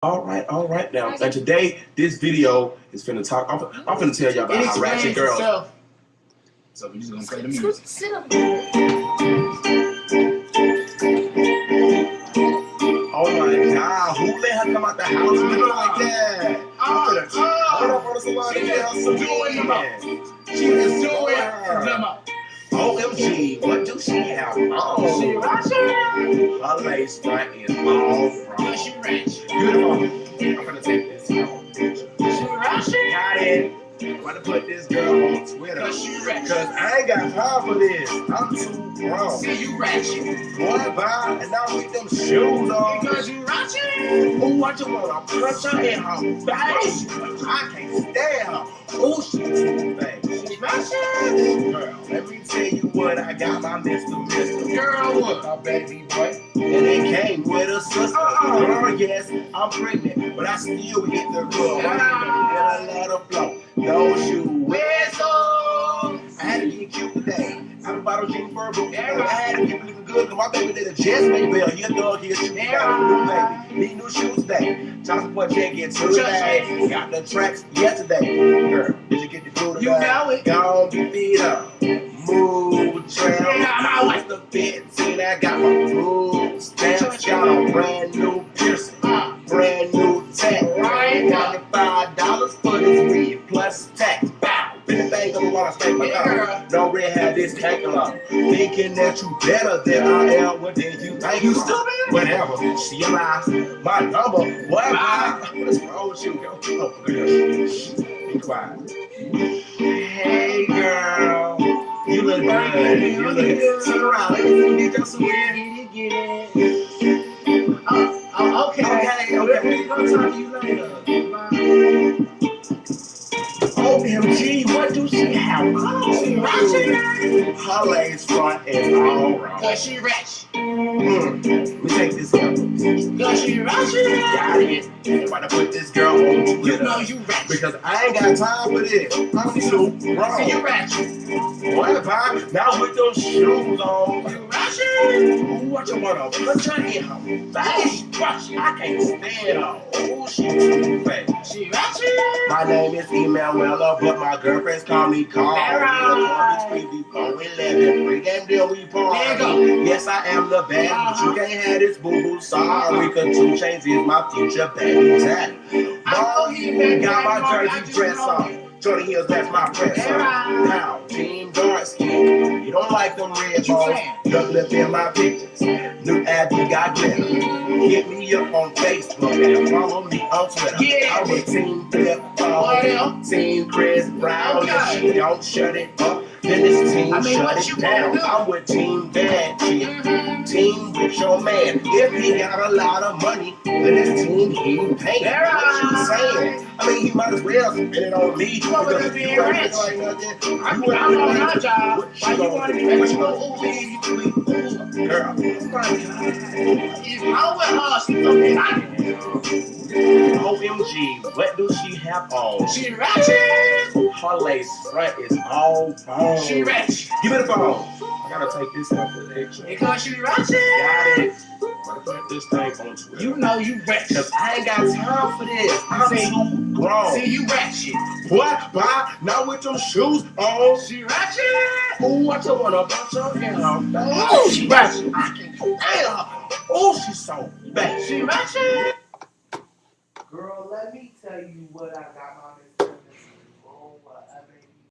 All right now. And today, this video is finna talk. I'm finna tell y'all about how ratchet girls. So we just gonna play the music. Oh my God, who let her come out the house looking like that? Hold up on the salon and get her some men. She is doing them up. OMG, what do she have on? She ratchet. Her lace front is all wrong. She ratchet. Beautiful. I'm gonna take this out. She ratchet. Got it. I'm about to put this girl on Twitter. Cause I ain't got time for this. I'm too grown. See you ratchet. Boy, bye. And now with them shoes on. Because you ratchet. Ooh, what you want? To punch her in her face. I can't stand her. Ooh, she too bad. She ratchet. Girl, let me tell you what I got my Mr. Girl, what? A baby boy. And it came with a sister. Girl, yes, I'm pregnant. But I still hit the girl. And I let her flow. No shoe. Where's on? I had to get cute today. I'm about to drink verbal. I had to get looking good. Cause my baby did a chest make bell. Your dog here shoes. Baby. Need new shoes today. Child support check it today. Got the tracks yesterday. Girl, did you get the food today? You know it. Gone to feet up. Move, trail. I like the 15. I got my food stamps. Got a brand new piercing. Brand new tech. $95 for this weed plus tax. Bow. Anything gonna wanna stay my car. No red hat, this calculus. Thinking that you better than I am. What did you think? You stupid? Whatever. She alive. My number. What? What is wrong with you, girl? Oh, girl. Be quiet. Hey, girl. You look good. You look. Turn around. Let me get your souvenir. Get it. Okay. We're gonna talk to you later. OMG, what do she have on? She ratchet. Her lace front is all wrong. Cause she ratchet. Let me take this out. Cause she ratchet. Got it. I'm about to put this girl on Twitter. You know you ratchet. Because I ain't got time for this. I'm too wrong. See you ratchet. What about now with those shoes on? You ratchet. Ooh, what you wanna put her in her face? I can't stand her. Ooh, she too fake. She ratchet. My name is Emanuela, but my girlfriends call me Carl. We before we live in free game deal we party. Yes, I am the bad, but you can't have this boo-boo. Sorry, cause 2 Chainz is my future baby daddy. Mom, he got my jersey dress on. Jordan Hills, that's my press on. Now, Team Dark Skin. You don't like them red balls. Look lip in my pictures. New Abby got glitter. Hit me up on Facebook and follow me on Twitter. I'm with Team Flip, Team Chris Brown. If she don't shut it up, then it's Team Shut It Down. I'm with Team Bad Chick. Team with your man. If he got a lot of money, then it's Team He Pay. What you saying? I mean, he might as well spend it on me. You want to be rich? I'm on my job. Why you want to be rich? Girl, If I went lost, something I OMG, what do she have on? She ratchet. Her lace front is all bone. She ratchet. Give me the phone. I gotta take this out for the picture. Because she ratchet. Got it. I'm gonna put this thing on Twitter. You know you ratchet. Cause I ain't got time for this. I'm too grown. See you ratchet. What? Bye. Now with them shoes on. She ratchet. Ooh, what you wanna bunch her in her face? Oh, she ratchet. I can't stand her. Oh, she's so bad. She ratchet. Girl, let me tell you what I got my